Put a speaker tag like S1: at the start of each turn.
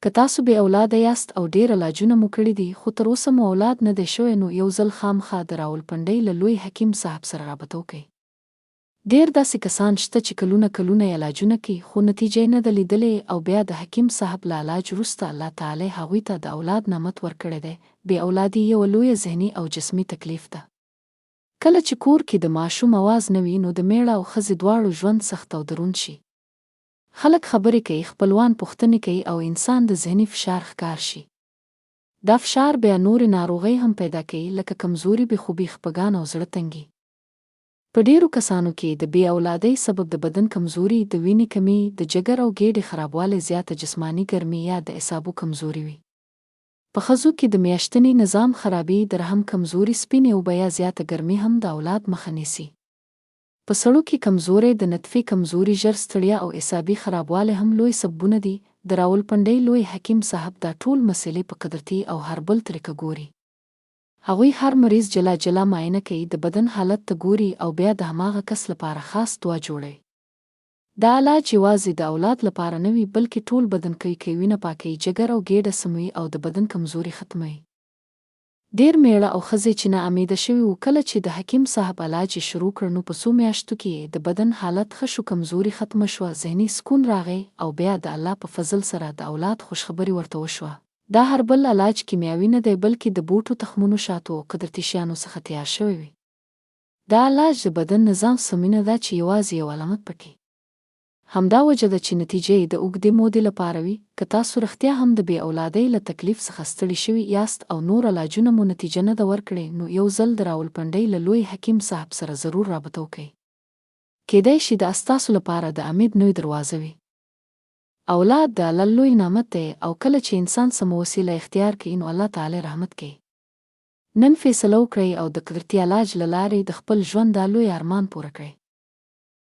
S1: که تاسو بې اولاده یاست او ډېر علاجونه مو کړي دي خو تر اوسه مو اولاد نه دی شوی، نو یو ځل خامخا د راولپنډۍ له لوی حکیم صاحب سره رابطه وکړئ. ډېر داسې کسان شته چې کلونه یې علاجونه کوي خو نتیجه یې نه ده لیدلې، او بیا د حکیم صاحب له علاج وروسته الله تعالی هغوی ته د اولاد نعمت ورکړی دی. بې اولادي یوه لویه ذهني او جسمي تکلیف ده. کله چې کور کې د ماشوم اواز نه وي نو د میړه او ښځې دواړو ژوند سخت او دروند شي. خلک خبرې کوي، خپلوان پوښتنې کوي او انسان د ذهني فشار ښکار شي. دا فشار بیا نورې ناروغۍ هم پیدا کوي لکه کمزوري، بېخوبي، خپګان او زړه تنګي. په ډېرو کسانو کې د بې اولادۍ سبب د بدن کمزوري، د وینې کمی، د جګر او ګېډې خرابوالی، زیاته جسماني ګرمي یا د اعصابو کمزوري وي. په ښځو کې د میاشتني نظام خرابي، د رحم کمزوري، سپینې اوبه یا زیاته ګرمي هم د اولاد مخه نیسي. په سړو کې کمزوري، د نطفې کمزوري، ژر ستړیا او اعصابي خرابوالی هم لوی سببونه دي. د راولپنډۍ لوی حکیم صاحب دا ټول مسئلې په قدرتي او هربل طریقه ګوري. هغوی هر مریض جلا جلا معاینه کوي، د بدن حالت ته ګوري او بیا د هماغه کس لپاره خاص دوا جوړوي. دا علاج یوازې د اولاد لپاره نه وي بلکې ټول بدن کوي، وینه پاکوي، جګر او ګېډه سموي او د بدن کمزوري ختموي. ډېر میړه او ښځې چې نا امیده شوي وو کله چې د حکیم صاحب علاج یې شروع کړ نو په څو میاشتو کې د بدن حالت ښه شو، کمزوري ختمه شوه، ذهني سکون راغی او بیا د الله په فضل سره د اولاد خوشخبري ورته وشوه. دا هربل علاج کیمیاوي نه دی بلکې د بوټو، تخمونو، شاتو او قدرتي شیانو څخه تیار شوی وي. دا علاج د بدن نظام سمینه ده چې یوازې یو علامت پکې همدا وجه ده چې نتیجه یې د اوږدې مودې لپاره وي. که تاسو رښتیا هم د بې اولادۍ له تکلیف څخه ستړي شوي یاست او نور علاجونه مو نتیجه نه ده ورکړې، نو یو ځل د راولپنډۍ له لوی حکیم صاحب سره ضرور رابطه وکړئ. کیدای شي دا ستاسو لپاره د امید نوې دروازه وي. اولاد د الله لوی نعمت دی او کله چې انسان سمه وسیله اختیار کړي نو الله تعالی رحمت کوي. نن فیصله وکړئ او د قدرتي علاج له لارې د خپل ژوند دا لوی ارمان پوره کړئ.